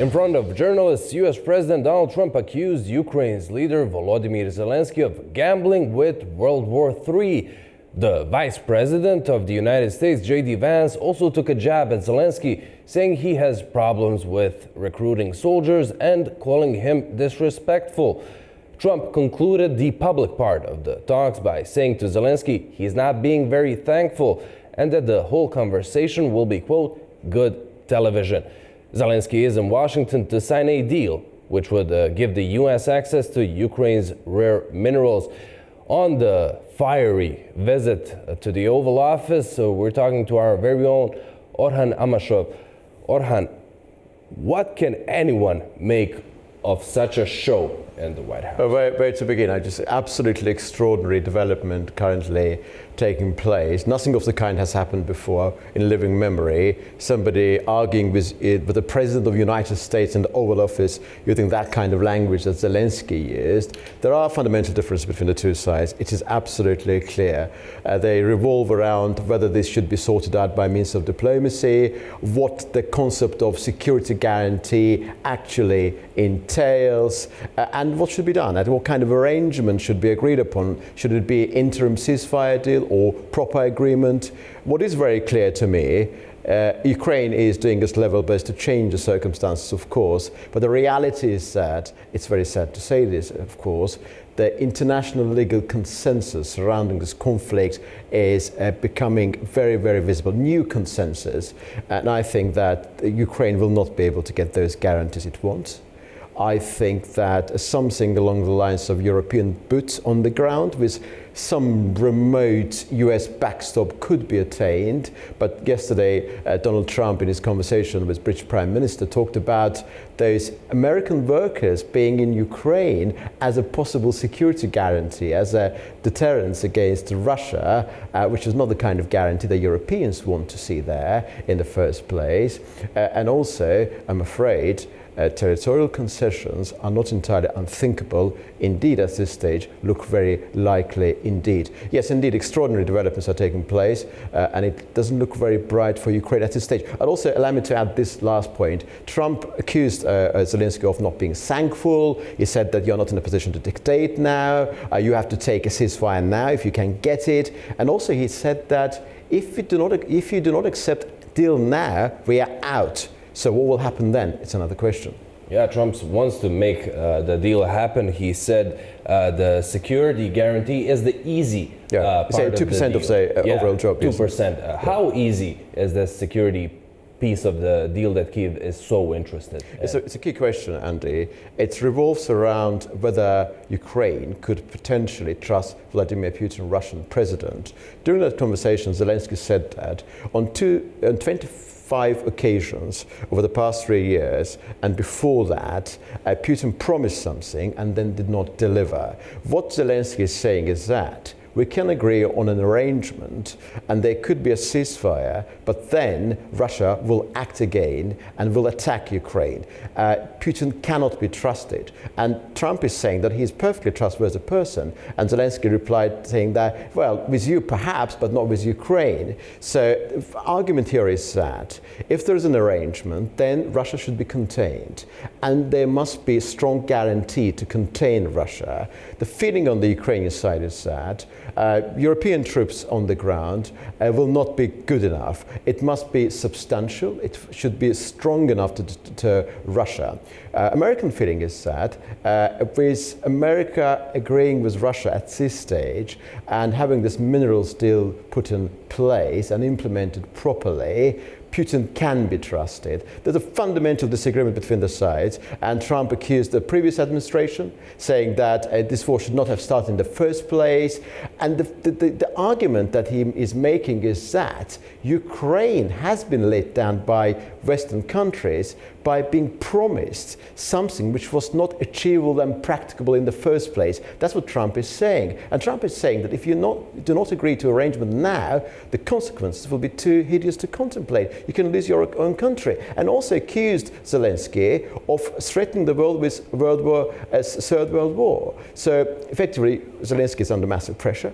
In front of journalists, U.S. President Donald Trump accused Ukraine's leader Volodymyr Zelensky of gambling with World War III. The Vice President of the United States, J.D. Vance, also took a jab at Zelensky, saying he has problems with recruiting soldiers and calling him disrespectful. Trump concluded the public part of the talks by saying to Zelensky he's not being very thankful and that the whole conversation will be, quote, good television. Zelensky is in Washington to sign a deal which would give the U.S. access to Ukraine's rare minerals. On the fiery visit to the Oval Office, we're talking to our very own Orhan Amashov. Orhan, what can anyone make of such a show in the White House? Where to begin? Just absolutely extraordinary development currently taking place. Nothing of the kind has happened before in living memory. Somebody arguing with the President of the United States in the Oval Office using that kind of language that Zelensky used. There are fundamental differences between the two sides. It is absolutely clear. They revolve around whether this should be sorted out by means of diplomacy, what the concept of security guarantee actually entails, and what should be done, and what kind of arrangement should be agreed upon. Should it be interim ceasefire deal or proper agreement? What is very clear to me, Ukraine is doing its level best to change the circumstances, of course, but the reality is that, it's very sad to say this, of course, the international legal consensus surrounding this conflict is becoming very, very visible. New consensus, and I think that Ukraine will not be able to get those guarantees it wants. I think that something along the lines of European boots on the ground with some remote US backstop could be attained. But yesterday, Donald Trump, in his conversation with British Prime Minister, talked about those American workers being in Ukraine as a possible security guarantee, as a deterrence against Russia, which is not the kind of guarantee that Europeans want to see there in the first place. And also, I'm afraid, territorial concessions are not entirely unthinkable. Indeed, at this stage, look very likely indeed. Yes, indeed, extraordinary developments are taking place, and it doesn't look very bright for Ukraine at this stage. And also, allow me to add this last point. Trump accused Zelensky of not being thankful. He said that you're not in a position to dictate now. You have to take a ceasefire now if you can get it. And also, he said that if you do not accept deal now, we are out. So what will happen then? It's another question. Yeah, Trump wants to make the deal happen. He said the security guarantee is the easy part say 2% of the overall job. 2%. How easy is the security piece of the deal that Kyiv is so interested in? It's a key question, Andy. It revolves around whether Ukraine could potentially trust Vladimir Putin, Russian president. During that conversation, Zelensky said that on 25 occasions over the past 3 years, and before that, Putin promised something and then did not deliver. What Zelensky is saying is that we can agree on an arrangement and there could be a ceasefire, but then Russia will act again and will attack Ukraine. Putin cannot be trusted. And Trump is saying that he's perfectly trustworthy person. And Zelensky replied saying that, well, with you perhaps, but not with Ukraine. So the argument here is that if there is an arrangement, then Russia should be contained. And there must be a strong guarantee to contain Russia. The feeling on the Ukrainian side is that European troops on the ground will not be good enough. It must be substantial. It should be strong enough to deter Russia. American feeling is that with America agreeing with Russia at this stage and having this minerals deal put in place and implemented properly, Putin can be trusted. There's a fundamental disagreement between the sides, and Trump accused the previous administration, saying that this war should not have started in the first place. And the argument that he is making is that Ukraine has been let down by Western countries by being promised something which was not achievable and practicable in the first place. That's what Trump is saying. And Trump is saying that if you do not agree to arrangement now, the consequences will be too hideous to contemplate. You can lose your own country. And also accused Zelensky of threatening the world with Third World War. So effectively, Zelensky is under massive pressure.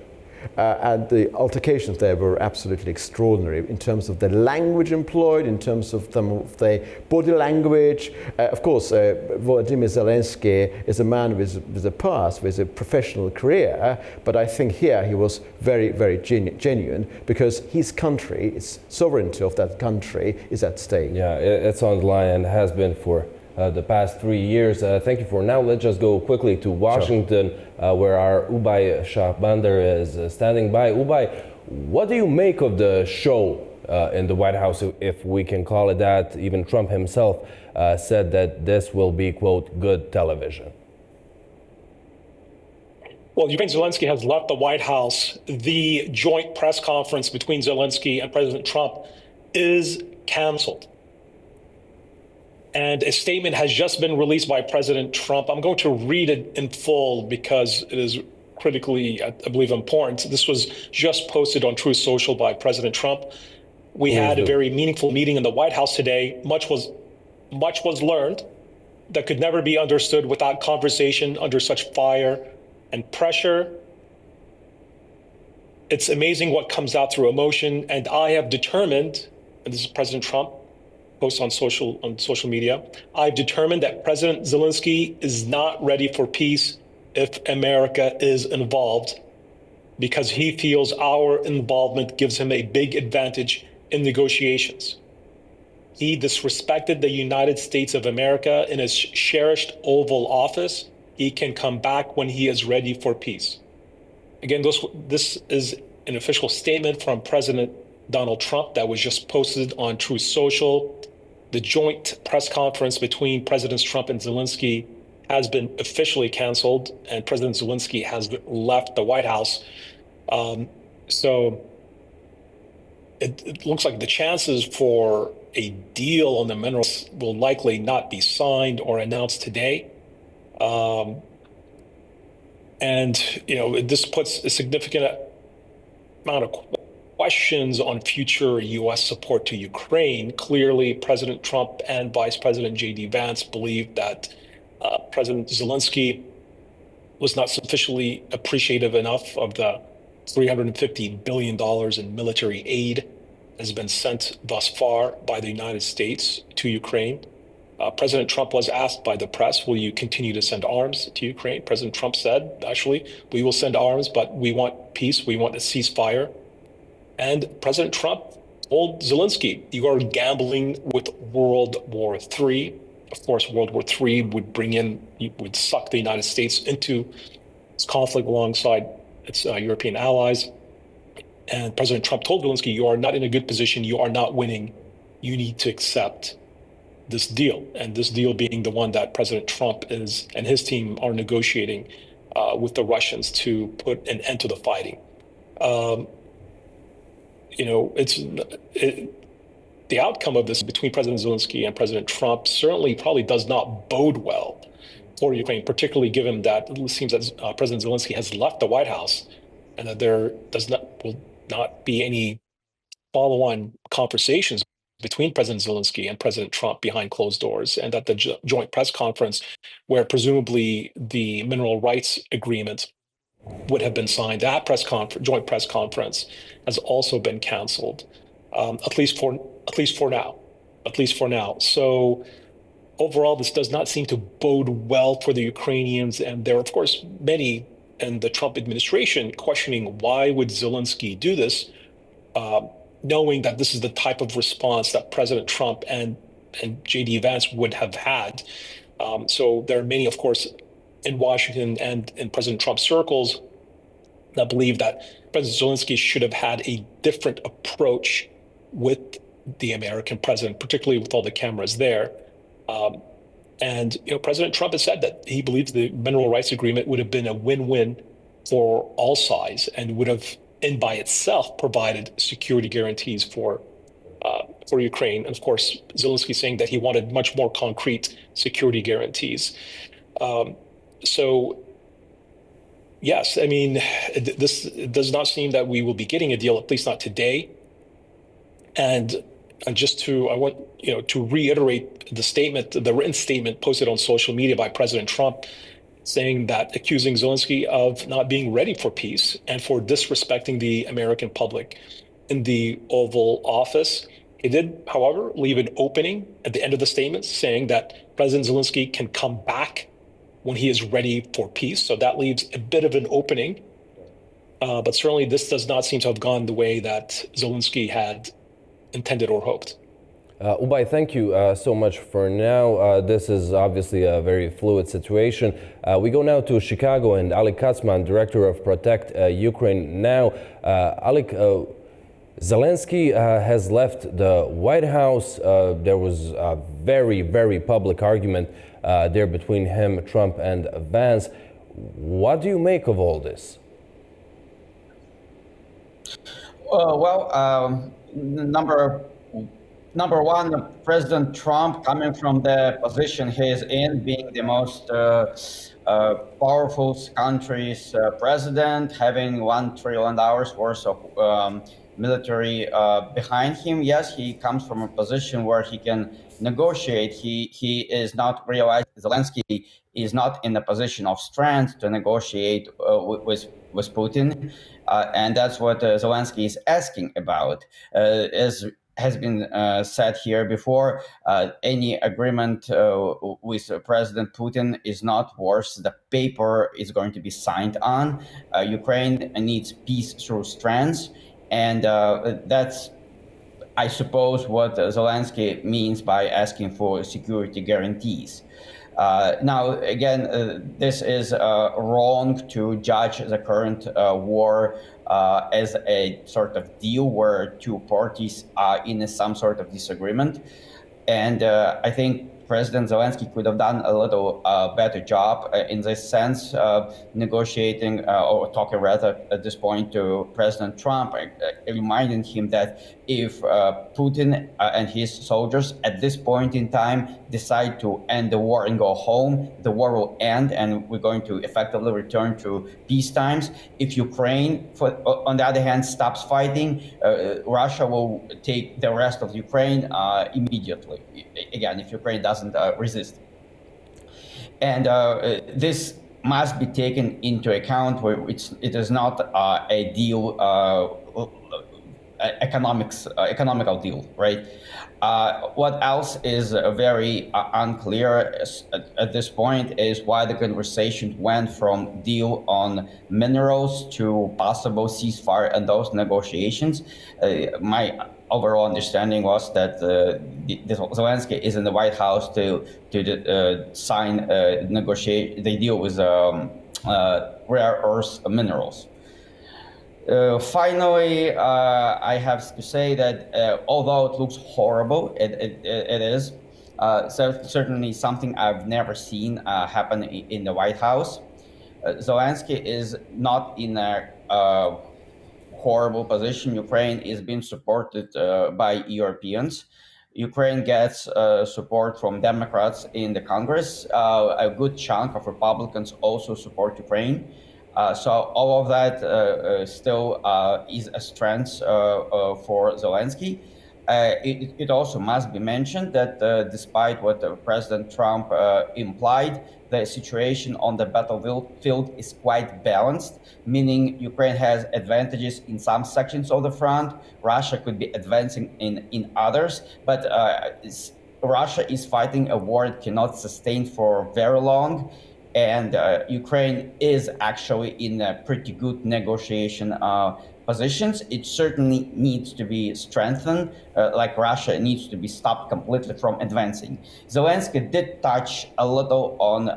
and the altercations there were absolutely extraordinary in terms of the language employed, in terms of the body language. Of course, Volodymyr Zelensky is a man with a past, with a professional career, but I think here he was very, very genuine, because his country, its sovereignty of that country is at stake. Yeah, it's on the line and has been for the past 3 years. Thank you for now. Let's just go quickly to Washington, where our Ubay Shahbander is standing by. Ubay, what do you make of the show in the White House, if we can call it that? Even Trump himself said that this will be, quote, good television. Well, Ukraine Zelensky has left the White House. The joint press conference between Zelensky and President Trump is canceled. And a statement has just been released by President Trump. I'm going to read it in full because it is critically, I believe, important. This was just posted on Truth Social by President Trump. We had a very meaningful meeting in the White House today. Much was learned that could never be understood without conversation under such fire and pressure. It's amazing what comes out through emotion. And I have determined, and this is President Trump, post on social media, I've determined that President Zelensky is not ready for peace if America is involved, because he feels our involvement gives him a big advantage in negotiations. He disrespected the United States of America in his cherished Oval Office. He can come back when he is ready for peace. Again, this is an official statement from President Donald Trump that was just posted on Truth Social. The joint press conference between Presidents Trump and Zelensky has been officially canceled, and President Zelensky has left the White House. So it looks like the chances for a deal on the minerals will likely not be signed or announced today. And, this puts a significant amount of questions on future U.S. support to Ukraine. Clearly, President Trump and Vice President J.D. Vance believe that President Zelensky was not sufficiently appreciative enough of the $350 billion in military aid that has been sent thus far by the United States to Ukraine. President Trump was asked by the press, will you continue to send arms to Ukraine? President Trump said, actually, we will send arms, but we want peace. We want a ceasefire. And President Trump told Zelensky, you are gambling with World War III. Of course, World War III would suck the United States into its conflict alongside its European allies. And President Trump told Zelensky, you are not in a good position. You are not winning. You need to accept this deal. And this deal being the one that President Trump and his team are negotiating with the Russians to put an end to the fighting. The outcome of this between President Zelensky and President Trump certainly probably does not bode well for Ukraine, particularly given that it seems that President Zelensky has left the White House and that there will not be any follow-on conversations between President Zelensky and President Trump behind closed doors, and that the joint press conference, where presumably the mineral rights agreement would have been signed, that joint press conference has also been canceled, at least for now. So overall, this does not seem to bode well for the Ukrainians, and there are, of course, many in the Trump administration questioning why would Zelensky do this, knowing that this is the type of response that President Trump and J.D. Vance would have had. So there are many, of course, in Washington and in President Trump's circles that believe that President Zelensky should have had a different approach with the American president, particularly with all the cameras there. And President Trump has said that he believes the mineral rights agreement would have been a win-win for all sides and would have, in by itself, provided security guarantees for Ukraine. And of course, Zelensky saying that he wanted much more concrete security guarantees. So, yes, I mean, it does not seem that we will be getting a deal, at least not today. And I want to reiterate the written statement posted on social media by President Trump. saying that accusing Zelensky of not being ready for peace and for disrespecting the American public in the Oval Office. He did, however, leave an opening at the end of the statement saying that President Zelensky can come back when he is ready for peace. So that leaves a bit of an opening. But certainly this does not seem to have gone the way that Zelensky had intended or hoped. Ubay, thank you so much for now. This is obviously a very fluid situation. We go now to Chicago and Alik Katzman, director of Protect Ukraine Now. Alik, Zelensky has left the White House. There was a very, very public argument there between him, Trump, and Vance. What do you make of all this? Number one, President Trump, coming from the position he is in, being the most powerful country's president, having $1 trillion worth of military behind him. Yes, he comes from a position where he can negotiate. He is not realizing Zelensky is not in a position of strength to negotiate with Putin, and that's what Zelensky is asking about. As has been said here before, any agreement with President Putin is not worth the paper it's going to be signed on. Ukraine needs peace through strength, and that's, I suppose, what Zelensky means by asking for security guarantees. Now, again, this is wrong to judge the current war as a sort of deal where two parties are in some sort of disagreement. And I think President Zelensky could have done a little better job in this sense, negotiating or talking rather at this point to President Trump, reminding him that if Putin and his soldiers at this point in time decide to end the war and go home, the war will end and we're going to effectively return to peace times. If Ukraine, on the other hand, stops fighting, Russia will take the rest of Ukraine immediately. Again, if Ukraine doesn't resist. And this must be taken into account where it is not a deal, economical deal, right? What else is very unclear at this point is why the conversation went from deal on minerals to possible ceasefire and those negotiations. My overall understanding was that Zelensky is in the White House to sign negotiate the deal with rare earth minerals. Finally, I have to say that although it looks horrible, it is certainly something I've never seen happen in the White House. Zelensky is not in a horrible position. Ukraine is being supported by Europeans. Ukraine gets support from Democrats in the Congress. A good chunk of Republicans also support Ukraine. So all of that still is a strength for Zelensky. It also must be mentioned that despite what President Trump implied, the situation on the battlefield is quite balanced, meaning Ukraine has advantages in some sections of the front. Russia could be advancing in others, but Russia is fighting a war it cannot sustain for very long. And Ukraine is actually in a pretty good negotiation positions. It certainly needs to be strengthened, like Russia needs to be stopped completely from advancing. Zelensky did touch a little on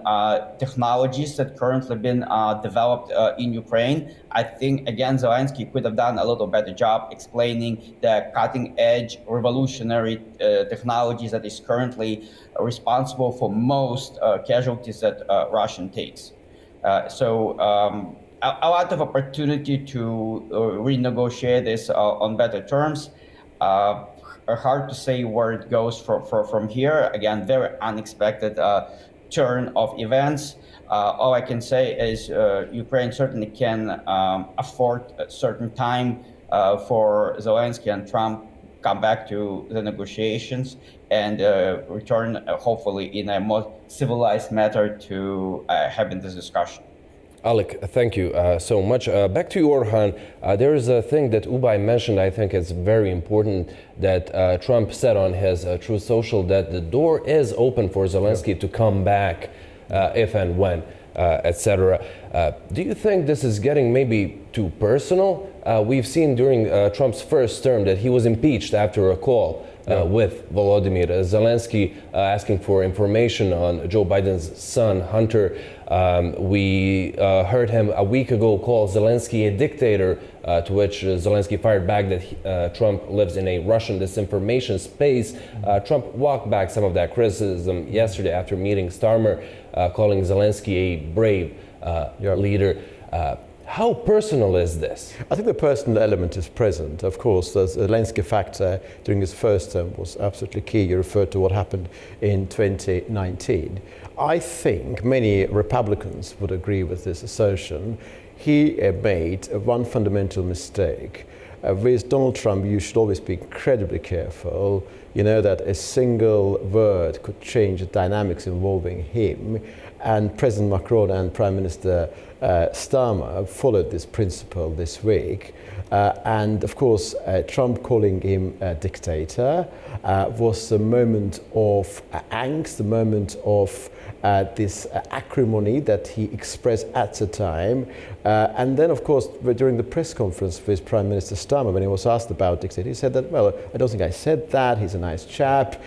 technologies that currently been developed in Ukraine. I think, again, Zelensky could have done a little better job explaining the cutting-edge, revolutionary technologies that is currently responsible for most casualties that Russia takes. A lot of opportunity to renegotiate this on better terms. Hard to say where it goes from here. Again, very unexpected turn of events. All I can say is Ukraine certainly can afford a certain time for Zelensky and Trump come back to the negotiations and return, hopefully, in a more civilized manner to having this discussion. Alec, thank you so much. Back to you, Orhan. There is a thing that Ubay mentioned, I think it's very important, that Trump said on his Truth Social, that the door is open for Zelensky to come back if and when, etc. Do you think this is getting maybe too personal? We've seen during Trump's first term that he was impeached after a call with Volodymyr Zelensky asking for information on Joe Biden's son, Hunter. We heard him a week ago call Zelensky a dictator, to which Zelensky fired back that Trump lives in a Russian disinformation space. Trump walked back some of that criticism yesterday after meeting Starmer, calling Zelensky a brave leader. How personal is this? I think the personal element is present. Of course, the Zelensky factor during his first term was absolutely key. You referred to what happened in 2019. I think many Republicans would agree with this assertion. He made one fundamental mistake. With Donald Trump, you should always be incredibly careful. You know that a single word could change the dynamics involving him. And President Macron and Prime Minister Starmer followed this principle this week. And of course, Trump calling him a dictator was a moment of angst, a moment of this acrimony that he expressed at the time. And then, of course, during the press conference with Prime Minister Starmer, when he was asked about dictator, he said that, well, I don't think I said that. He's a nice chap.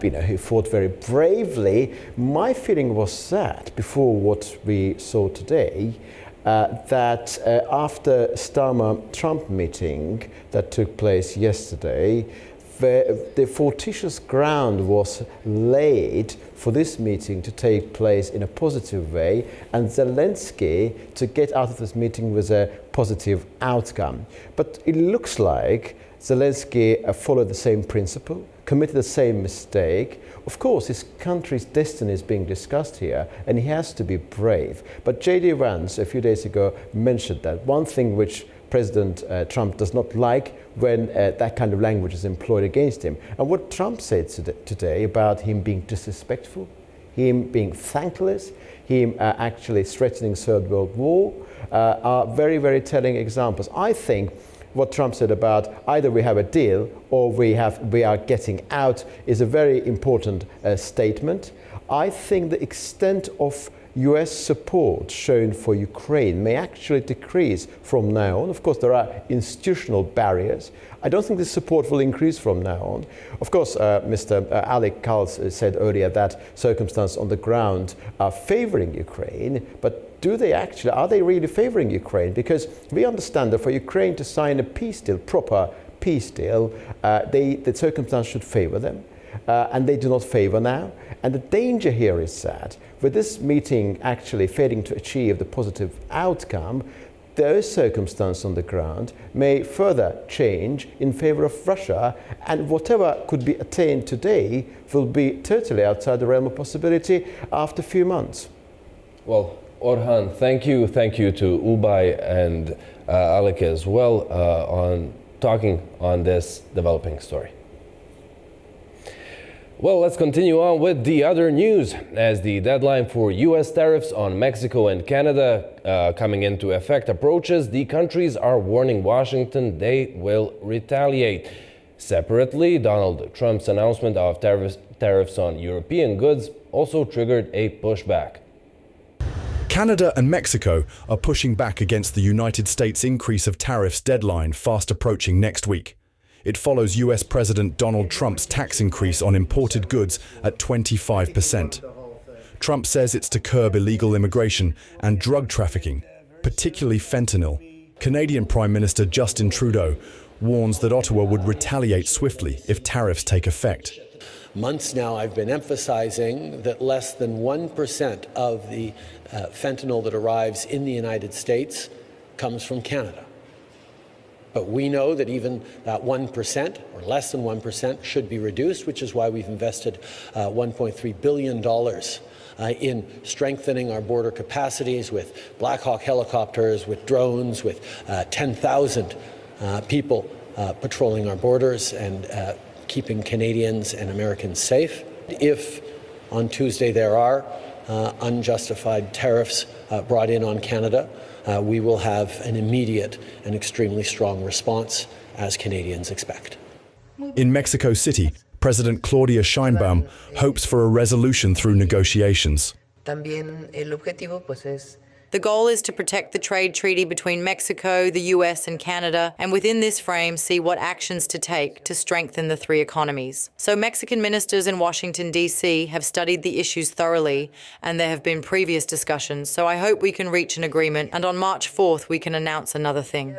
He fought very bravely. My feeling was that, before what we saw today, that after Starmer-Trump meeting that took place yesterday, the fortuitous ground was laid for this meeting to take place in a positive way, and Zelensky to get out of this meeting with a positive outcome. But it looks like Zelensky followed the same principle, committed the same mistake. Of course, his country's destiny is being discussed here, and he has to be brave. But J.D. Vance, a few days ago, mentioned that one thing which President Trump does not like when that kind of language is employed against him. And what Trump said today about him being disrespectful, him being thankless, him actually threatening Third World War, are very, very telling examples. I think what Trump said about either we have a deal or we are getting out is a very important statement. I think the extent of US support shown for Ukraine may actually decrease from now on. Of course, there are institutional barriers. I don't think this support will increase from now on. Of course, Mr. Alec Kals said earlier that circumstances on the ground are favoring Ukraine, but are they really favoring Ukraine? Because we understand that for Ukraine to sign a peace deal, proper peace deal, the circumstances should favor them. And they do not favor now. And the danger here is that with this meeting actually failing to achieve the positive outcome, those circumstances on the ground may further change in favor of Russia, and whatever could be attained today will be totally outside the realm of possibility after a few months. Well, Orhan, thank you. Thank you to Ubay and Alec as well on talking on this developing story. Well, let's continue on with the other news. As the deadline for U.S. tariffs on Mexico and Canada coming into effect approaches, the countries are warning Washington they will retaliate. Separately, Donald Trump's announcement of tariffs on European goods also triggered a pushback. Canada and Mexico are pushing back against the United States' increase of tariffs deadline fast approaching next week. It follows US President Donald Trump's tax increase on imported goods at 25%. Trump says it's to curb illegal immigration and drug trafficking, particularly fentanyl. Canadian Prime Minister Justin Trudeau warns that Ottawa would retaliate swiftly if tariffs take effect. Months now I've been emphasizing that less than 1% of the fentanyl that arrives in the United States comes from Canada. But we know that even that 1% or less than 1% should be reduced, which is why we've invested $1.3 billion in strengthening our border capacities with Black Hawk helicopters, with drones, with 10,000 people patrolling our borders and keeping Canadians and Americans safe. If on Tuesday there are unjustified tariffs brought in on Canada, we will have an immediate and extremely strong response, as Canadians expect. In Mexico City, President Claudia Sheinbaum hopes for a resolution through negotiations. The goal is to protect the trade treaty between Mexico, the US, and Canada, and within this frame see what actions to take to strengthen the three economies. So Mexican ministers in Washington, D.C. have studied the issues thoroughly, and there have been previous discussions, so I hope we can reach an agreement, and on March 4th we can announce another thing.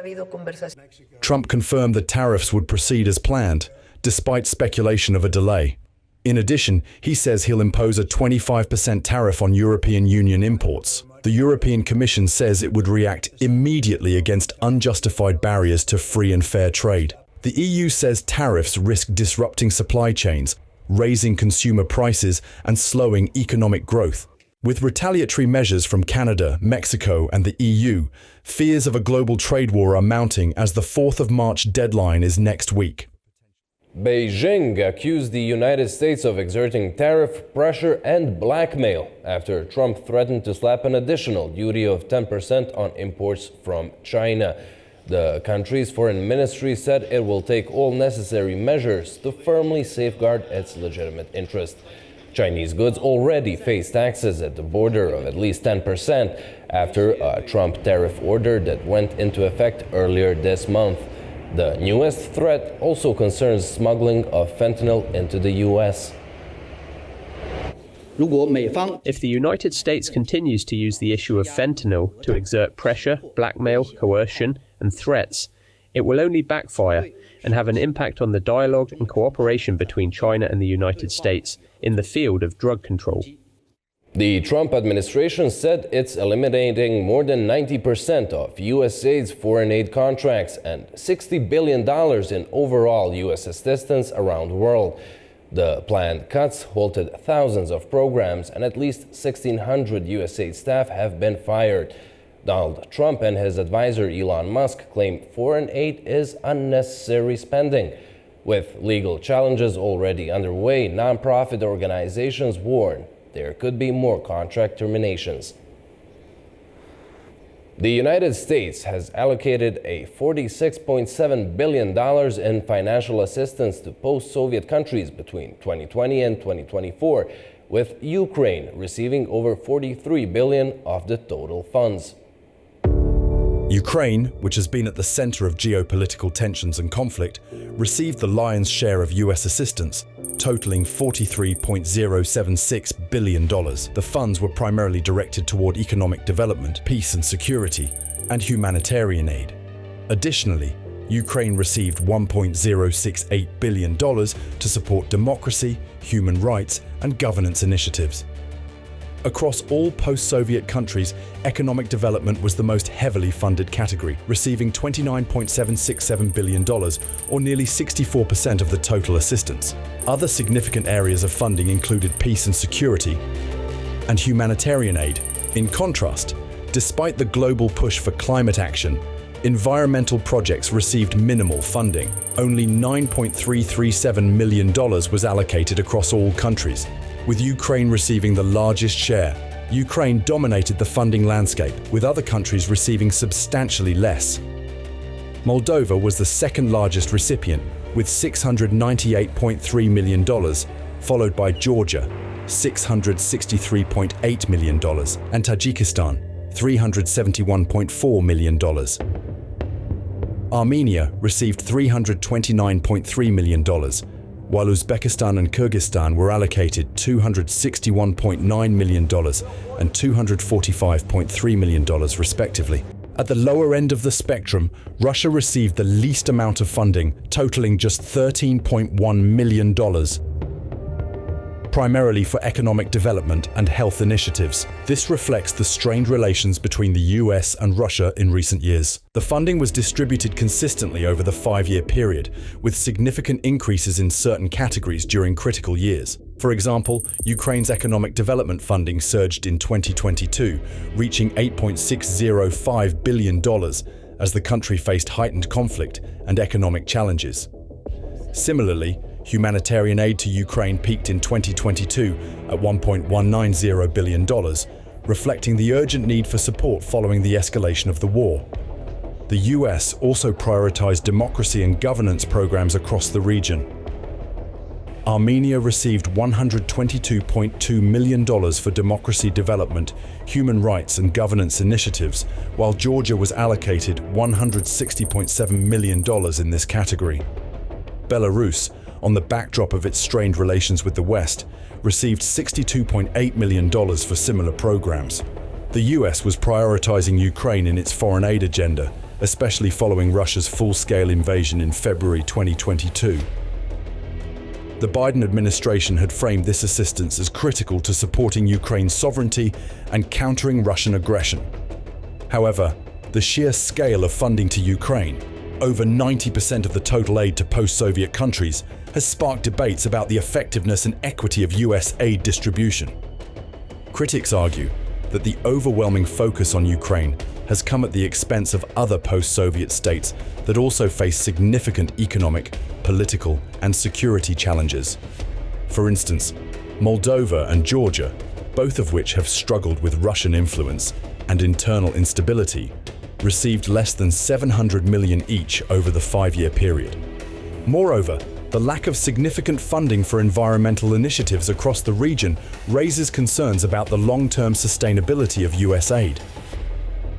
Trump confirmed that tariffs would proceed as planned, despite speculation of a delay. In addition, he says he'll impose a 25% tariff on European Union imports. The European Commission says it would react immediately against unjustified barriers to free and fair trade. The EU says tariffs risk disrupting supply chains, raising consumer prices, and slowing economic growth. With retaliatory measures from Canada, Mexico, and the EU, fears of a global trade war are mounting as the 4th of March deadline is next week. Beijing accused the United States of exerting tariff pressure and blackmail after Trump threatened to slap an additional duty of 10% on imports from China. The country's foreign ministry said it will take all necessary measures to firmly safeguard its legitimate interest. Chinese goods already face taxes at the border of at least 10% after a Trump tariff order that went into effect earlier this month. The newest threat also concerns smuggling of fentanyl into the U.S. If the United States continues to use the issue of fentanyl to exert pressure, blackmail, coercion, and threats, it will only backfire and have an impact on the dialogue and cooperation between China and the United States in the field of drug control. The Trump administration said it's eliminating more than 90% of USAID's foreign aid contracts and $60 billion in overall U.S. assistance around the world. The planned cuts halted thousands of programs and at least 1,600 USAID staff have been fired. Donald Trump and his advisor Elon Musk claim foreign aid is unnecessary spending. With legal challenges already underway, nonprofit organizations warn there could be more contract terminations. The United States has allocated a $46.7 billion in financial assistance to post-Soviet countries between 2020 and 2024, with Ukraine receiving over $43 billion of the total funds. Ukraine, which has been at the center of geopolitical tensions and conflict, received the lion's share of US assistance, totaling $43.076 billion. The funds were primarily directed toward economic development, peace and security, and humanitarian aid. Additionally, Ukraine received $1.068 billion to support democracy, human rights, and governance initiatives. Across all post-Soviet countries, economic development was the most heavily funded category, receiving $29.767 billion, or nearly 64% of the total assistance. Other significant areas of funding included peace and security and humanitarian aid. In contrast, despite the global push for climate action, environmental projects received minimal funding. Only $9.337 million was allocated across all countries, with Ukraine receiving the largest share. Ukraine dominated the funding landscape, with other countries receiving substantially less. Moldova was the second largest recipient, with $698.3 million, followed by Georgia, $663.8 million, and Tajikistan, $371.4 million. Armenia received $329.3 million, while Uzbekistan and Kyrgyzstan were allocated $261.9 million and $245.3 million respectively. At the lower end of the spectrum, Russia received the least amount of funding, totaling just $13.1 million, primarily for economic development and health initiatives. This reflects the strained relations between the US and Russia in recent years. The funding was distributed consistently over the 5-year period, with significant increases in certain categories during critical years. For example, Ukraine's economic development funding surged in 2022, reaching $8.605 billion, as the country faced heightened conflict and economic challenges. Similarly, humanitarian aid to Ukraine peaked in 2022 at $1.190 billion, reflecting the urgent need for support following the escalation of the war. The US also prioritized democracy and governance programs across the region. Armenia received $122.2 million for democracy development, human rights and governance initiatives, while Georgia was allocated $160.7 million in this category. Belarus, on the backdrop of its strained relations with the West, received $62.8 million for similar programs. The US was prioritizing Ukraine in its foreign aid agenda, especially following Russia's full-scale invasion in February 2022. The Biden administration had framed this assistance as critical to supporting Ukraine's sovereignty and countering Russian aggression. However, the sheer scale of funding to Ukraine, over 90% of the total aid to post-Soviet countries, has sparked debates about the effectiveness and equity of US aid distribution. Critics argue that the overwhelming focus on Ukraine has come at the expense of other post-Soviet states that also face significant economic, political, and security challenges. For instance, Moldova and Georgia, both of which have struggled with Russian influence and internal instability, received less than $700 million each over the 5-year period. Moreover, the lack of significant funding for environmental initiatives across the region raises concerns about the long-term sustainability of US aid.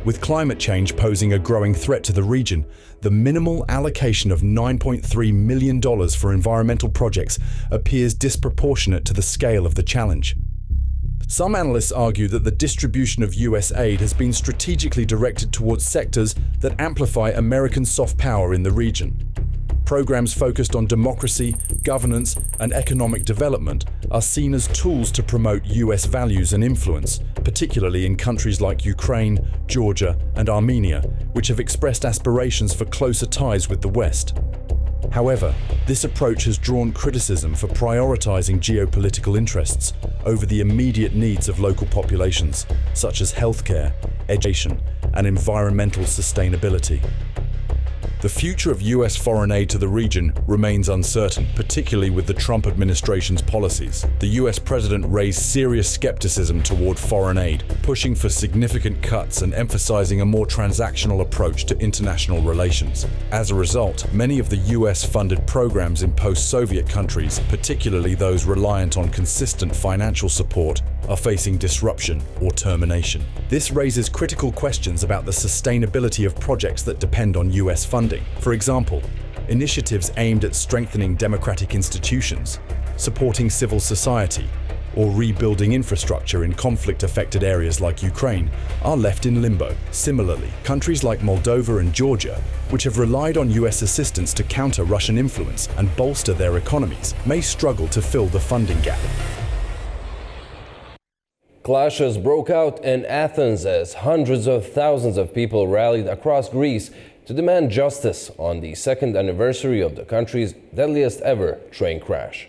With climate change posing a growing threat to the region, the minimal allocation of $9.3 million for environmental projects appears disproportionate to the scale of the challenge. Some analysts argue that the distribution of US aid has been strategically directed towards sectors that amplify American soft power in the region. Programs focused on democracy, governance, and economic development are seen as tools to promote US values and influence, particularly in countries like Ukraine, Georgia, and Armenia, which have expressed aspirations for closer ties with the West. However, this approach has drawn criticism for prioritizing geopolitical interests over the immediate needs of local populations, such as healthcare, education, and environmental sustainability. The future of US foreign aid to the region remains uncertain, particularly with the Trump administration's policies. The US president raised serious skepticism toward foreign aid, pushing for significant cuts and emphasizing a more transactional approach to international relations. As a result, many of the US-funded programs in post-Soviet countries, particularly those reliant on consistent financial support, are facing disruption or termination. This raises critical questions about the sustainability of projects that depend on US funding. For example, initiatives aimed at strengthening democratic institutions, supporting civil society, or rebuilding infrastructure in conflict-affected areas like Ukraine are left in limbo. Similarly, countries like Moldova and Georgia, which have relied on US assistance to counter Russian influence and bolster their economies, may struggle to fill the funding gap. Clashes broke out in Athens as hundreds of thousands of people rallied across Greece to demand justice on the second anniversary of the country's deadliest ever train crash.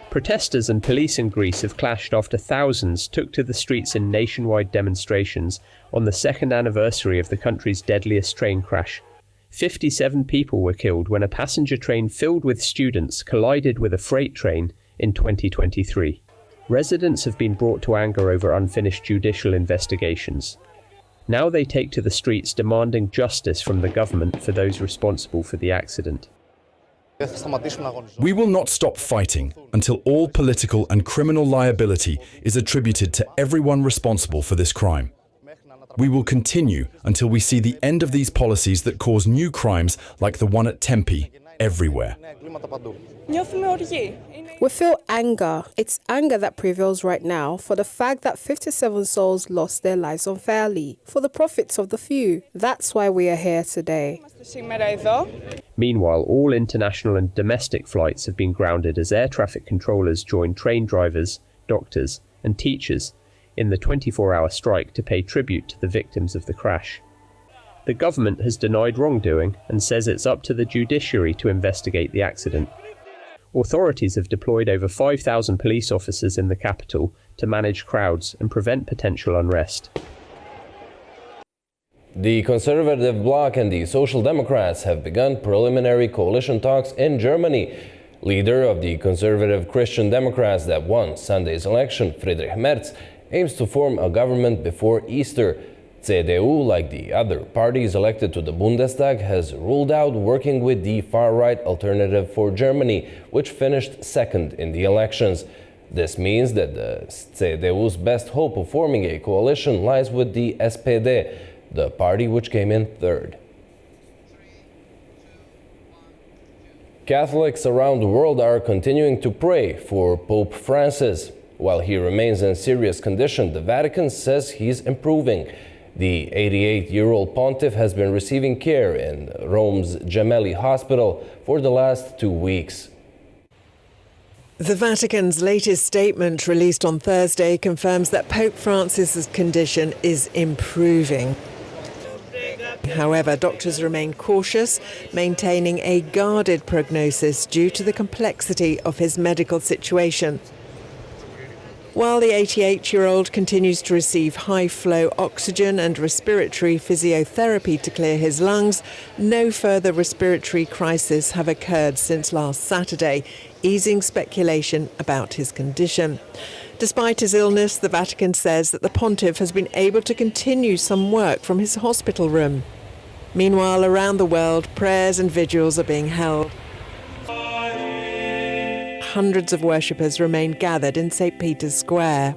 Protesters and police in Greece have clashed after thousands took to the streets in nationwide demonstrations on the second anniversary of the country's deadliest train crash. 57 people were killed when a passenger train filled with students collided with a freight train in 2023. Residents have been brought to anger over unfinished judicial investigations. Now they take to the streets demanding justice from the government for those responsible for the accident. We will not stop fighting until all political and criminal liability is attributed to everyone responsible for this crime. We will continue until we see the end of these policies that cause new crimes like the one at Tempe everywhere. We feel anger. It's anger that prevails right now for the fact that 57 souls lost their lives unfairly, for the profits of the few. That's why we are here today. Meanwhile, all international and domestic flights have been grounded as air traffic controllers join train drivers, doctors, and teachers in the 24-hour strike to pay tribute to the victims of the crash. The government has denied wrongdoing and says it's up to the judiciary to investigate the accident. Authorities have deployed over 5,000 police officers in the capital to manage crowds and prevent potential unrest. The Conservative Bloc and the Social Democrats have begun preliminary coalition talks in Germany. Leader of the conservative Christian Democrats that won Sunday's election, Friedrich Merz, aims to form a government before Easter. CDU, like the other parties elected to the Bundestag, has ruled out working with the far-right Alternative for Germany, which finished second in the elections. This means that the CDU's best hope of forming a coalition lies with the SPD, the party which came in third. Catholics around the world are continuing to pray for Pope Francis. While he remains in serious condition, the Vatican says he's improving. The 88-year-old pontiff has been receiving care in Rome's Gemelli Hospital for the last 2 weeks. The Vatican's latest statement, released on Thursday, confirms that Pope Francis's condition is improving. However, doctors remain cautious, maintaining a guarded prognosis due to the complexity of his medical situation. While the 88-year-old continues to receive high-flow oxygen and respiratory physiotherapy to clear his lungs, no further respiratory crises have occurred since last Saturday, easing speculation about his condition. Despite his illness, the Vatican says that the pontiff has been able to continue some work from his hospital room. Meanwhile, around the world, prayers and vigils are being held. Hundreds of worshippers remain gathered in St. Peter's Square.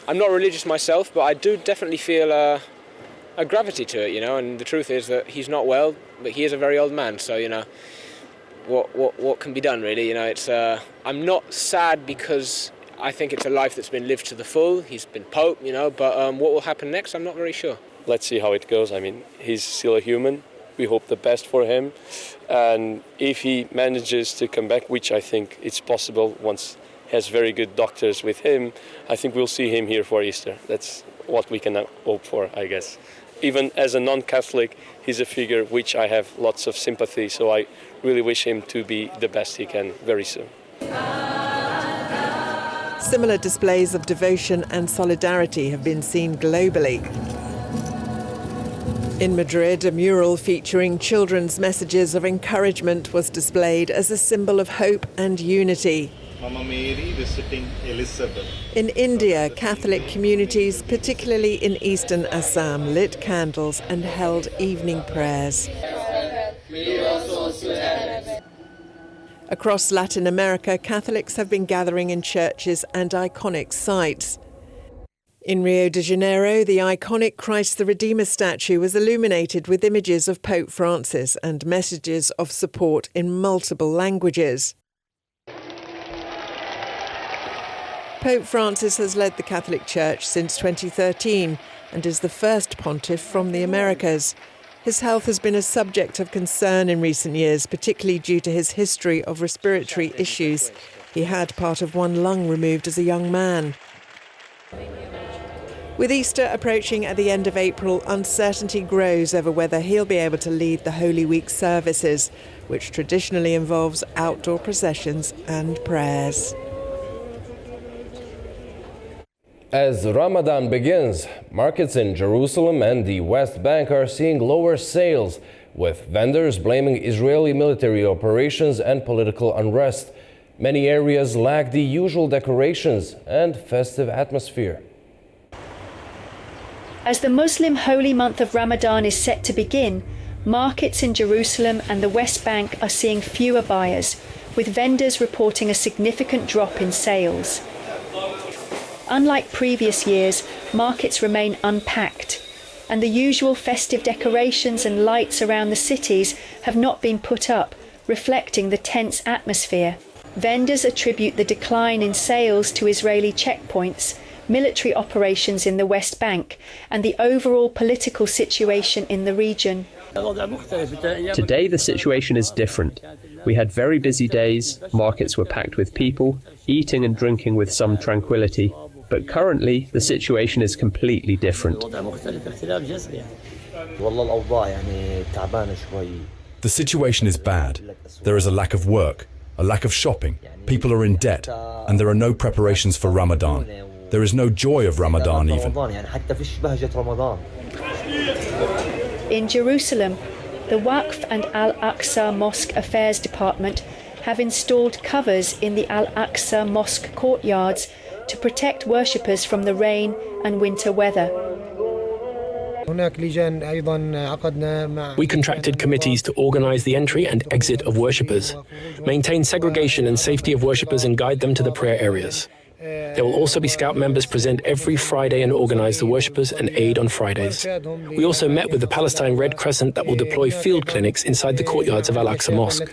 I'm not religious myself, but I do definitely feel a gravity to it, and the truth is that he's not well, but he is a very old man, so, what can be done, really? I'm not sad because I think it's a life that's been lived to the full. He's been Pope, but what will happen next, I'm not very sure. Let's see how it goes. I mean, he's still a human. We hope the best for him. And if he manages to come back, which I think it's possible once he has very good doctors with him, I think we'll see him here for Easter. That's what we can hope for, I guess. Even as a non-Catholic, he's a figure which I have lots of sympathy, so I really wish him to be the best he can very soon. Similar displays of devotion and solidarity have been seen globally. In Madrid, a mural featuring children's messages of encouragement was displayed as a symbol of hope and unity. Mama Mary visiting Elizabeth. In India, Catholic communities, particularly in eastern Assam, lit candles and held evening prayers. Across Latin America, Catholics have been gathering in churches and iconic sites. In Rio de Janeiro, the iconic Christ the Redeemer statue was illuminated with images of Pope Francis and messages of support in multiple languages. Pope Francis has led the Catholic Church since 2013 and is the first pontiff from the Americas. His health has been a subject of concern in recent years, particularly due to his history of respiratory issues. He had part of one lung removed as a young man. With Easter approaching at the end of April, uncertainty grows over whether he'll be able to lead the Holy Week services, which traditionally involves outdoor processions and prayers. As Ramadan begins, markets in Jerusalem and the West Bank are seeing lower sales, with vendors blaming Israeli military operations and political unrest. Many areas lack the usual decorations and festive atmosphere. As the Muslim holy month of Ramadan is set to begin, markets in Jerusalem and the West Bank are seeing fewer buyers, with vendors reporting a significant drop in sales. Unlike previous years, markets remain unpacked, and the usual festive decorations and lights around the cities have not been put up, reflecting the tense atmosphere. Vendors attribute the decline in sales to Israeli checkpoints, military operations in the West Bank, and the overall political situation in the region. Today the situation is different. We had very busy days, markets were packed with people, eating and drinking with some tranquility. But currently, the situation is completely different. The situation is bad. There is a lack of work. a lack of shopping, people are in debt, and there are no preparations for Ramadan. There is no joy of Ramadan even. In Jerusalem, the Waqf and Al-Aqsa Mosque Affairs Department have installed covers in the Al-Aqsa Mosque courtyards to protect worshippers from the rain and winter weather. We contracted committees to organise the entry and exit of worshippers, maintain segregation and safety of worshippers and guide them to the prayer areas. There will also be Scout members present every Friday and organise the worshippers and aid on Fridays. We also met with the Palestine Red Crescent that will deploy field clinics inside the courtyards of Al-Aqsa Mosque.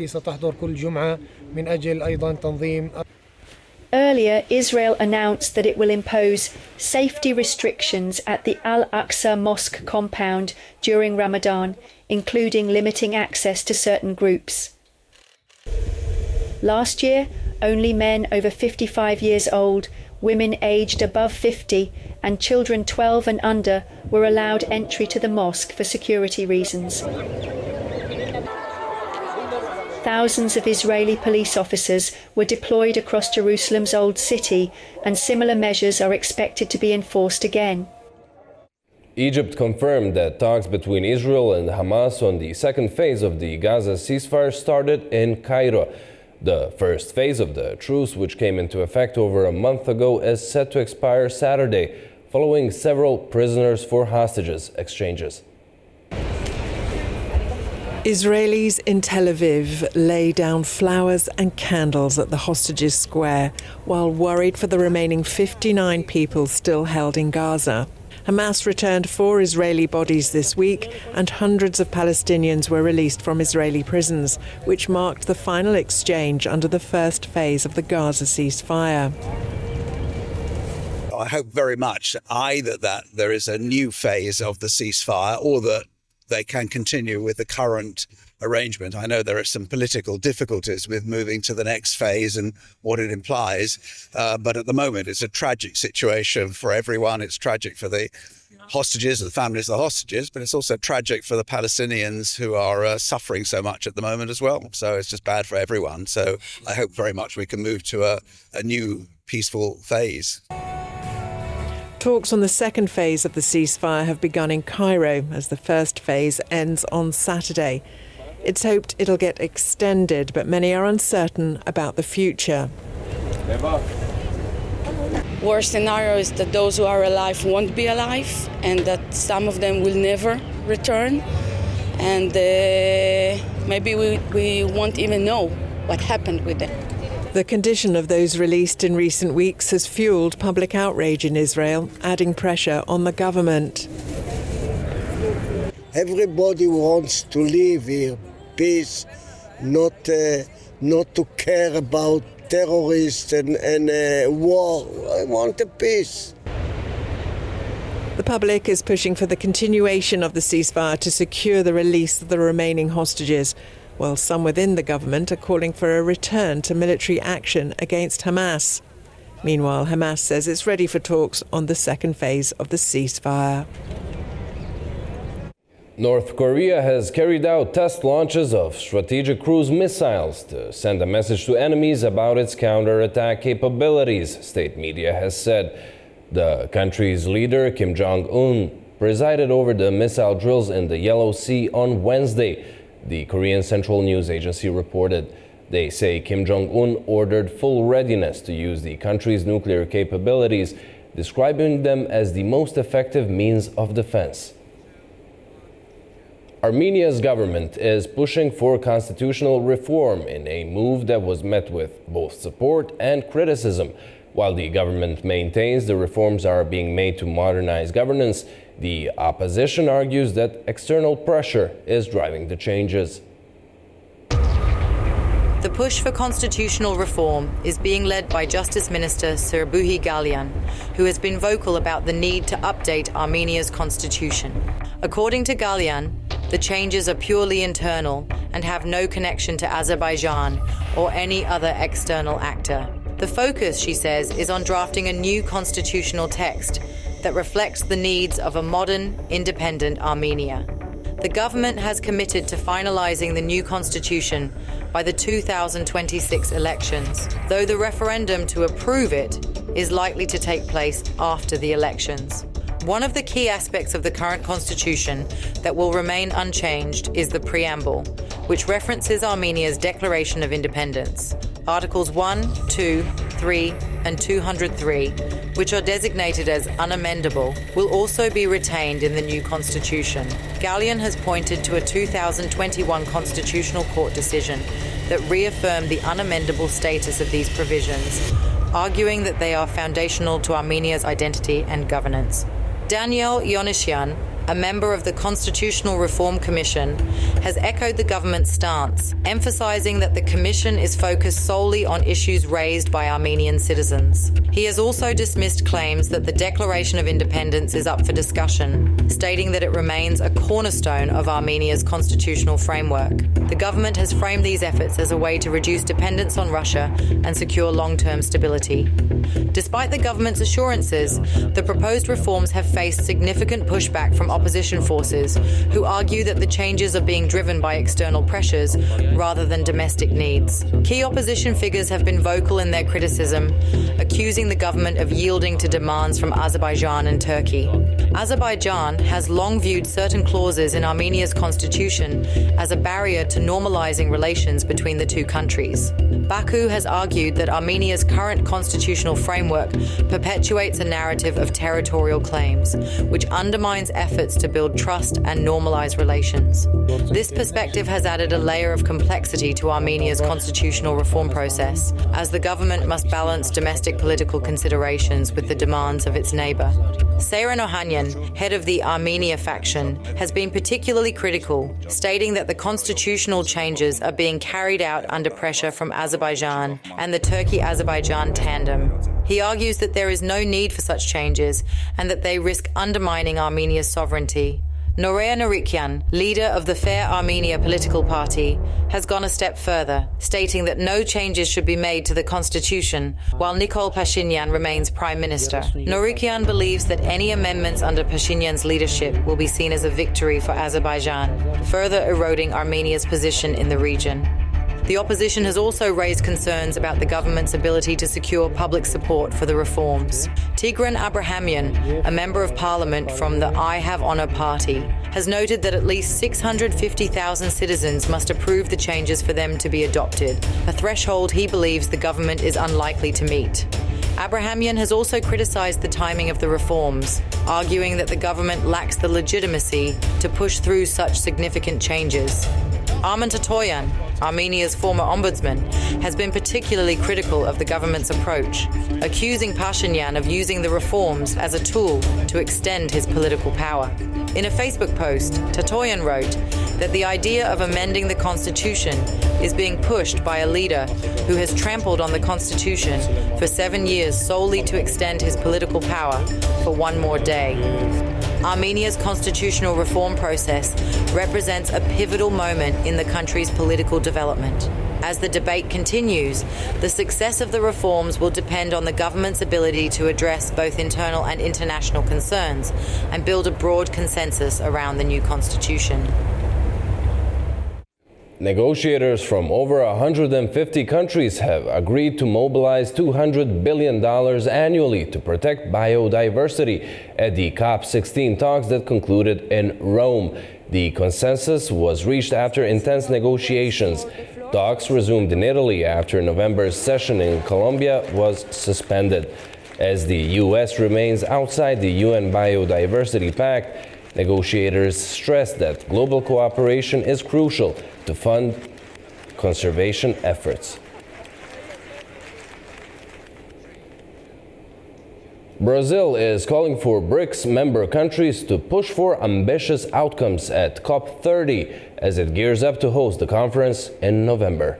Earlier, Israel announced that it will impose safety restrictions at the Al-Aqsa Mosque compound during Ramadan, including limiting access to certain groups. Last year, only men over 55 years old, women aged above 50, and children 12 and under were allowed entry to the mosque for security reasons. Thousands of Israeli police officers were deployed across Jerusalem's Old City, and similar measures are expected to be enforced again. Egypt confirmed that talks between Israel and Hamas on the second phase of the Gaza ceasefire started in Cairo. The first phase of the truce, which came into effect over a month ago, is set to expire Saturday, following several prisoners for hostages exchanges. Israelis in Tel Aviv lay down flowers and candles at the hostages square, while worried for the remaining 59 people still held in Gaza. Hamas returned 4 Israeli bodies this week, and hundreds of Palestinians were released from Israeli prisons, which marked the final exchange under the first phase of the Gaza ceasefire. I hope very much either that there is a new phase of the ceasefire or that they can continue with the current arrangement. I know there are some political difficulties with moving to the next phase and what it implies, but at the moment it's a tragic situation for everyone. It's tragic for the hostages, the families of the hostages, but it's also tragic for the Palestinians who are suffering so much at the moment as well. So it's just bad for everyone. So I hope very much we can move to a new peaceful phase. Talks on the second phase of the ceasefire have begun in Cairo as the first phase ends on Saturday. It's hoped it'll get extended, but many are uncertain about the future. Worst scenario is that those who are alive won't be alive and that some of them will never return. And maybe we won't even know what happened with them. The condition of those released in recent weeks has fueled public outrage in Israel, adding pressure on the government. Everybody wants to live here, peace, not to care about terrorists and war. I want a peace. The public is pushing for the continuation of the ceasefire to secure the release of the remaining hostages, while some within the government are calling for a return to military action against Hamas. Meanwhile, Hamas says it's ready for talks on the second phase of the ceasefire. North Korea has carried out test launches of strategic cruise missiles to send a message to enemies about its counterattack capabilities, state media has said. The country's leader, Kim Jong-un, presided over the missile drills in the Yellow Sea on Wednesday, the Korean Central News Agency reported. They say Kim Jong-un ordered full readiness to use the country's nuclear capabilities, describing them as the most effective means of defense. Armenia's government is pushing for constitutional reform in a move that was met with both support and criticism. While the government maintains the reforms are being made to modernize governance, the opposition argues that external pressure is driving the changes. The push for constitutional reform is being led by Justice Minister Serbuhi Galyan, who has been vocal about the need to update Armenia's constitution. According to Galyan, the changes are purely internal and have no connection to Azerbaijan or any other external actor. The focus, she says, is on drafting a new constitutional text that reflects the needs of a modern, independent Armenia. The government has committed to finalizing the new constitution by the 2026 elections, though the referendum to approve it is likely to take place after the elections. One of the key aspects of the current constitution that will remain unchanged is the preamble, which references Armenia's Declaration of Independence. Articles 1, 2, 3, and 203, which are designated as unamendable, will also be retained in the new constitution. Gallion has pointed to a 2021 Constitutional Court decision that reaffirmed the unamendable status of these provisions, arguing that they are foundational to Armenia's identity and governance. Daniel Ionisyan, a member of the Constitutional Reform Commission, has echoed the government's stance, emphasizing that the commission is focused solely on issues raised by Armenian citizens. He has also dismissed claims that the Declaration of Independence is up for discussion, stating that it remains a cornerstone of Armenia's constitutional framework. The government has framed these efforts as a way to reduce dependence on Russia and secure long-term stability. Despite the government's assurances, the proposed reforms have faced significant pushback from opposition forces, who argue that the changes are being driven by external pressures rather than domestic needs. Key opposition figures have been vocal in their criticism, accusing the government of yielding to demands from Azerbaijan and Turkey. Azerbaijan has long viewed certain clauses in Armenia's constitution as a barrier to normalizing relations between the two countries. Baku has argued that Armenia's current constitutional framework perpetuates a narrative of territorial claims, which undermines efforts to build trust and normalize relations. This perspective has added a layer of complexity to Armenia's constitutional reform process, as the government must balance domestic political considerations with the demands of its neighbor. Seyran Ohanyan, head of the Armenia faction, has been particularly critical, stating that the constitutional changes are being carried out under pressure from Azerbaijan and the Turkey-Azerbaijan tandem. He argues that there is no need for such changes and that they risk undermining Armenia's sovereignty. Norea Narikyan, leader of the Fair Armenia political party, has gone a step further, stating that no changes should be made to the constitution while Nikol Pashinyan remains prime minister. Narikyan believes that any amendments under Pashinyan's leadership will be seen as a victory for Azerbaijan, further eroding Armenia's position in the region. The opposition has also raised concerns about the government's ability to secure public support for the reforms. Tigran Abrahamian, a member of parliament from the I Have Honor party, has noted that at least 650,000 citizens must approve the changes for them to be adopted, a threshold he believes the government is unlikely to meet. Abrahamian has also criticized the timing of the reforms, arguing that the government lacks the legitimacy to push through such significant changes. Armen Tatoyan, Armenia's former ombudsman, has been particularly critical of the government's approach, accusing Pashinyan of using the reforms as a tool to extend his political power. In a Facebook post, Tatoyan wrote that the idea of amending the constitution is being pushed by a leader who has trampled on the constitution for 7 years solely to extend his political power for one more day. Armenia's constitutional reform process represents a pivotal moment in the country's political development. As the debate continues, the success of the reforms will depend on the government's ability to address both internal and international concerns and build a broad consensus around the new constitution. Negotiators from over 150 countries have agreed to mobilize $200 billion annually to protect biodiversity at the COP16 talks that concluded in Rome. The consensus was reached after intense negotiations. Talks resumed in Italy after November's session in Colombia was suspended. As the U.S. remains outside the UN Biodiversity Pact, negotiators stressed that global cooperation is crucial to fund conservation efforts. Brazil is calling for BRICS member countries to push for ambitious outcomes at COP30 as it gears up to host the conference in November.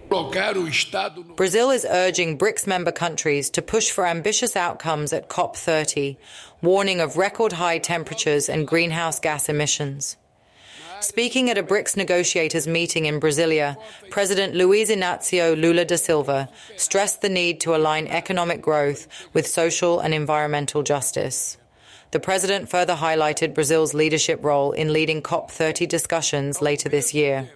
Brazil is urging BRICS member countries to push for ambitious outcomes at COP30, warning of record high temperatures and greenhouse gas emissions. Speaking at a BRICS negotiators meeting in Brasilia, President Luiz Inácio Lula da Silva stressed the need to align economic growth with social and environmental justice. The president further highlighted Brazil's leadership role in leading COP30 discussions later this year.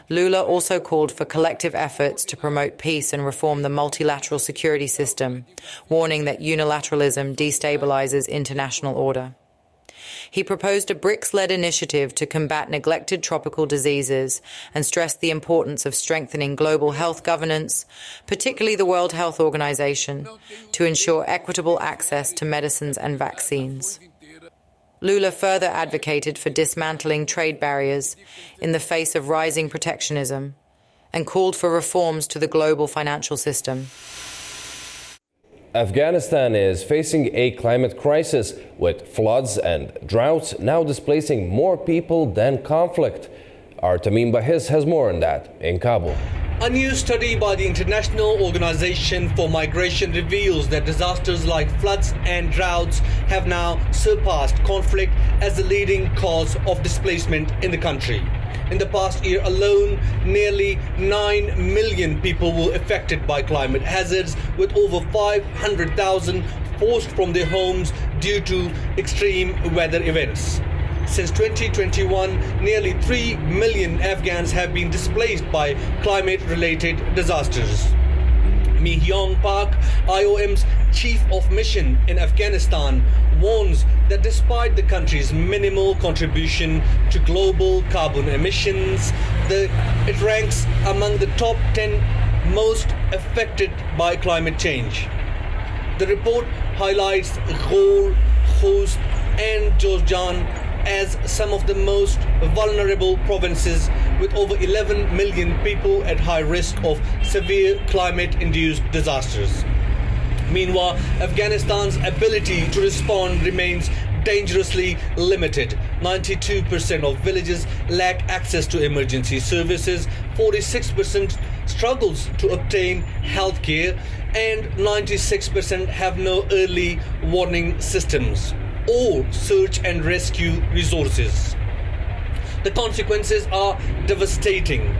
Lula also called for collective efforts to promote peace and reform the multilateral security system, warning that unilateralism destabilizes international order. He proposed a BRICS-led initiative to combat neglected tropical diseases and stressed the importance of strengthening global health governance, particularly the World Health Organization, to ensure equitable access to medicines and vaccines. Lula further advocated for dismantling trade barriers in the face of rising protectionism and called for reforms to the global financial system. Afghanistan is facing a climate crisis, with floods and droughts now displacing more people than conflict. Our Tamim Bahis has more on that in Kabul. A new study by the International Organization for Migration reveals that disasters like floods and droughts have now surpassed conflict as the leading cause of displacement in the country. In the past year alone, nearly 9 million people were affected by climate hazards, with over 500,000 forced from their homes due to extreme weather events. Since 2021, nearly 3 million Afghans have been displaced by climate-related disasters. Mi Hyung Park, IOM's chief of mission in Afghanistan, warns that despite the country's minimal contribution to global carbon emissions, it ranks among the top 10 most affected by climate change. The report highlights Ghor, Khost and Jozjan as some of the most vulnerable provinces, with over 11 million people at high risk of severe climate-induced disasters. Meanwhile, Afghanistan's ability to respond remains dangerously limited. 92% of villages lack access to emergency services, 46% struggles to obtain health care, and 96% have no early warning systems or search and rescue resources. The consequences are devastating.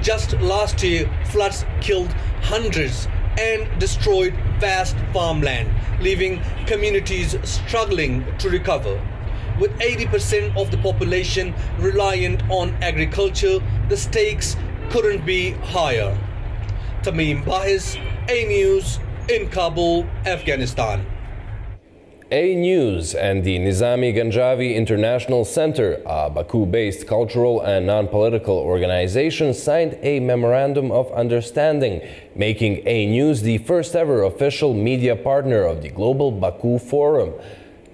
Just last year, floods killed hundreds and destroyed vast farmland, leaving communities struggling to recover. With 80% of the population reliant on agriculture, the stakes couldn't be higher. Tamim Bahis, A News, in Kabul, Afghanistan. A News and the Nizami Ganjavi International Center, a Baku-based cultural and non-political organization, signed a memorandum of understanding, making A News the first ever official media partner of the Global Baku Forum.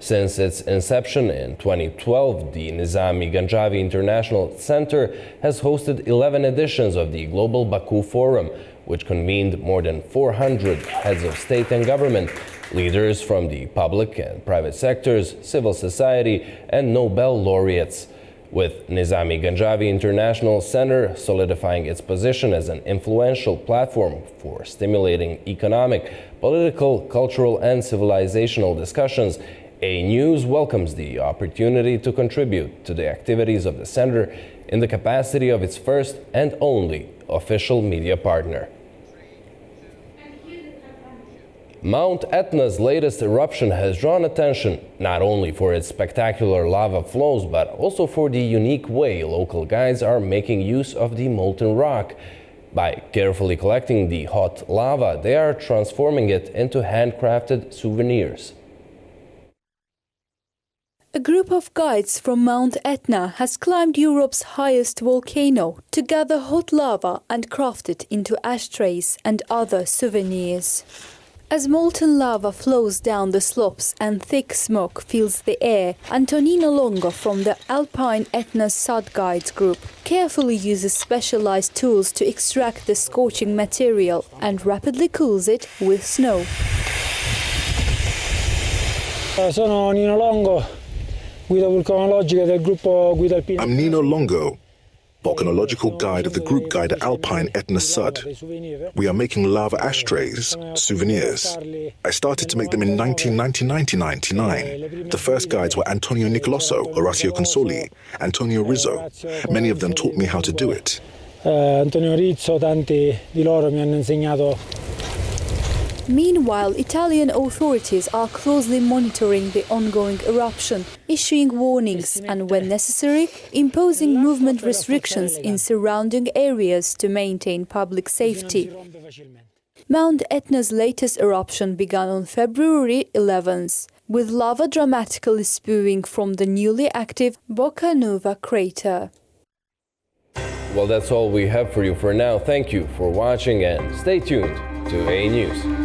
Since its inception in 2012, the Nizami Ganjavi International Center has hosted 11 editions of the Global Baku Forum, which convened more than 400 heads of state and government, leaders from the public and private sectors, civil society, and Nobel laureates. With Nizami Ganjavi International Center solidifying its position as an influential platform for stimulating economic, political, cultural, and civilizational discussions, A News welcomes the opportunity to contribute to the activities of the center in the capacity of its first and only official media partner. Mount Etna's latest eruption has drawn attention, not only for its spectacular lava flows, but also for the unique way local guides are making use of the molten rock. By carefully collecting the hot lava, they are transforming it into handcrafted souvenirs. A group of guides from Mount Etna has climbed Europe's highest volcano to gather hot lava and craft it into ashtrays and other souvenirs. As molten lava flows down the slopes and thick smoke fills the air, Antonino Longo from the Alpine Etna Sud Guides group carefully uses specialized tools to extract the scorching material and rapidly cools it with snow. Sono Nino Longo, guida vulcanologica del gruppo Guida Alpina. I'm Nino Longo, volcanological guide of the group guide Alpine Etna Sud. We are making lava ashtrays, souvenirs. I started to make them in 1999. The first guides were Antonio Nicoloso, Orazio Consoli, Antonio Rizzo. Many of them taught me how to do it. Antonio Rizzo, tanti di loro mi hanno insegnato Meanwhile, Italian authorities are closely monitoring the ongoing eruption, issuing warnings and, when necessary, imposing movement restrictions in surrounding areas to maintain public safety. Mount Etna's latest eruption began on February 11th, with lava dramatically spewing from the newly active Bocca Nuova crater. Well, that's all we have for you for now. Thank you for watching and stay tuned to A News.